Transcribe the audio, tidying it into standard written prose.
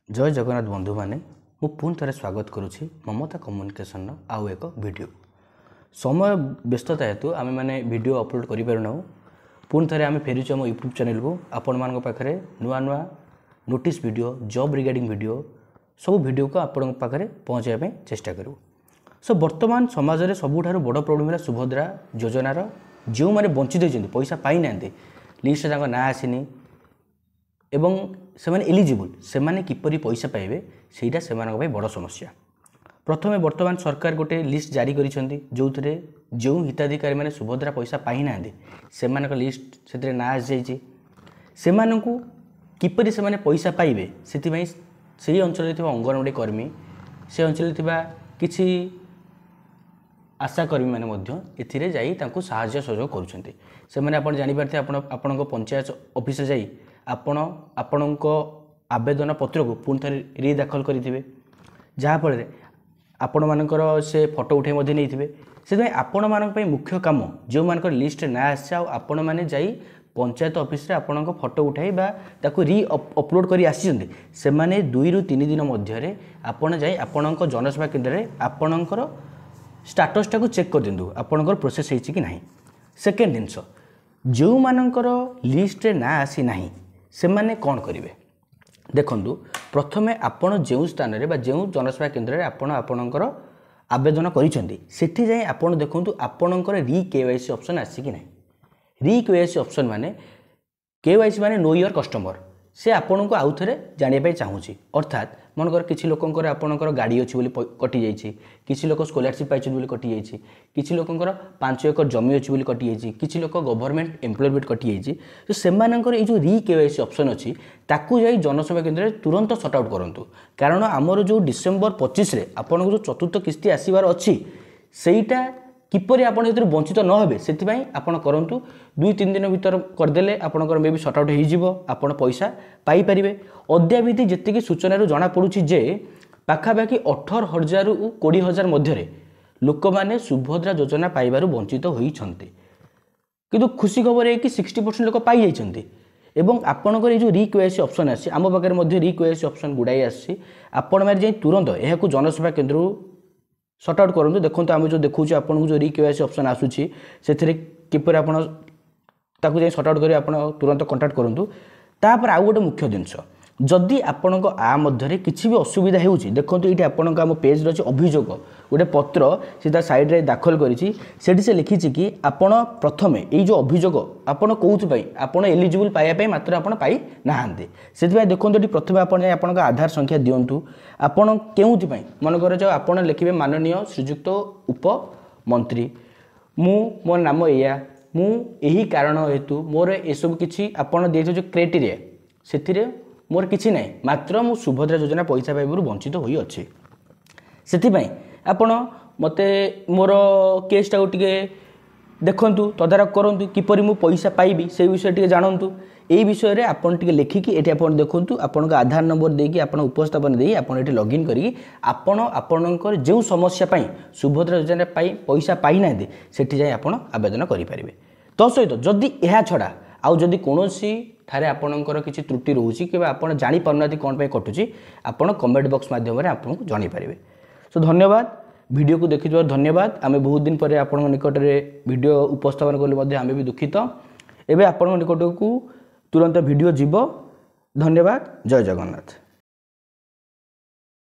जय जगन्नाथ बंधु मैंने मु पुणी थे स्वागत करुच्ची ममता कम्युनिकेशन आउ एक वीडियो समय व्यस्तता हेतु आम मैंने वीडियो अपलोड करूँ पुणी थे आम फेरीचु आम यूट्यूब चैनल को आपण मान पाखे नुआ नुआ notice video job regarding video सब वीडियो को आपण पाखे पहुँचाई चेष्टा करूँ। सो वर्तमान समाज में सबुठ बड़ प्रोब्लेम है सुभद्रा योजनार जो मैंने वंचित होती पैसा पाई ना लिस्ट ना आसनी एवं से एलिजिबल से किपरि पैसा पाइबे सेटा से बड़ समस्या। प्रथमे वर्तमान सरकार गोटे लिस्ट जारी करिसेंती जो थे जो हिताधिकारी मैंने सुभद्रा पैसा पाई ना से लिस्ट से ना आसी से किपरि से पैसा पाइबे से अंचल अंगनवाड़ी कर्मी से अंचल किसी आशाकर्मी मैंने एथिरे जाई तांको साहाय्य सहयोग करुछंती से माने आपण जानि पारथे आपण पंचायत ऑफिस जाई आपण आवेदन पत्र को पुणी थे रिदाखल करेंगे जहाँफल आपण मानकर से फोटो उठे नहीं से आपण मान मुख्य कम जो मान लिस्ट ना आसे आपण मैंने जाई पंचायत ऑफिस रे आपण फोटो उठाई ताको री अपलोड कर आसी से 2 ରୁ 3 दिन मध्य आपण जाई आपण जनसेवा केन्द्र में आपणकर स्टाटस टाको चेक कर दिंतु आपणकर प्रोसेस होइछि कि नहीं। सेकेंड जिनस जो मानकर लिस्ट रे ना आसी नहीं से माने कौन करेंगे देखु प्रथमे आपण जो स्थान में जो जनसेवा केन्द्र में आपणकर आवेदन करी जाए आपण देखु आपणकर री केवाईसी ऑप्शन आसी कि नहीं। री केवाईसी ऑप्शन माने केवाईसी माने नो योर कस्टमर से आपन को आउ थे जानापी चाहूँगी अर्थात मनकर किसी लोकंर आपणकर गाड़ी अच्छी बोली कटि जाइए किसी लोक स्कॉलरशिप पाई बोली कटि जाइए किसी लोकंर 5 एकर जमी अच्छी बोली कटि जाइए किसी लोक गवर्नमेंट एम्प्लॉयमेंट कटि जाइए तो सेमानकर ये जो री केवाईसी ऑप्शन अच्छी ताकू जाई जनसेवा केन्द्र में तुरंत सॉर्ट आउट करूँ कारण आमर जो डिसेम्बर 25 रे आपन जो चतुर्थ किस्ती आसबार अच्छी सेटा किपरि आपण एतिर वंचित न होबे सेतिबाई आपण करंतु 2-3 दिन भीतर करदेले आपणकर मे भी सॉर्ट आउट हो जिवो आपण पैसा पाई परिबे। अद्याविधि जेतिकी सूचना रू जाना पड़ुछि जे पाखापाखि 18,000 रू 20,000 मध्य लोक माने सुभद्रा योजना पाइबारु वंचित होइछन्ते किंतु खुशी खबर है कि 60% लोक पाई जाइछन्ते एवं आपणकर जो री केवाईसी ऑप्शन आसी आम पाखे मध्य री केवाईसी ऑप्शन गुड़ाई आसी आपण मारे जाई तुरंत एहाकु जनसेवा केन्द्र सॉर्ट आउट करूँ देखो आम जो देखो आपको जो री केवाईसी ऑप्शन आसूसी से किपर आपको जाए सॉर्ट आउट कर तुरंत कंटाक्ट करूँ। तापर आउ गोटे मुख्य जिनस जदि आपण मध्य किसी भी असुविधा हो देखो ये आम पेज अच्छे अभियोग गोटे पत्र से साइड रे दाखल करी से लिखी कि आपण प्रथमे ये जो अभियोग आपण कौन आपण एलिजिबल पाइबा मात्र आपण पाई नहांते से देखो ये प्रथम आपण आधार संख्या दिंतु आपण के मनकर जो आप लिखे माननीय श्रीजुक्त उपमंत्री मोर नाम या यही कारण हेतु मोर एसबू किसी आपड़ दिए जो क्राइटेरिया से मोर किसी ना मात्र मु सुभद्रा योजना पैसा पाइबार वंचित होई अछि सेतिबाई आपण मते मोर केसटा को टिके देखंतु तदारक करंतु किपरि मु पैसा पाइबी से विषय टिके जानंतु एई विषय रे आपण टिके लेखिकी एठी आपण देखंतु आपण का आधार नंबर देकी आपण उपस्थापन देई आपण एठी लॉगिन करी आपण आपणकर जो समस्या पाई सुभद्रा योजना पाई पैसा पाई ना दे सेठी जाय आपण आवेदन करि परिबे। तो सहित जदि एहा छडा आउ जदि कोनोसी ठारे आपणकर किसी त्रुटि रोची कि आपण जानि पारनाती कोन पे कटुची आपण कमेंट बॉक्स माध्यम रे आपनको जानि परिबे। सो धन्यवाद वीडियो को देखिथिबार धन्यवाद। आमे बहुत दिन पर आपण निकट रे वीडियो उपस्थापन करले मध्ये आमे भी दुखित एबे आपण निकट को तुरंत वीडियो जीव। धन्यवाद। जय जगन्नाथ।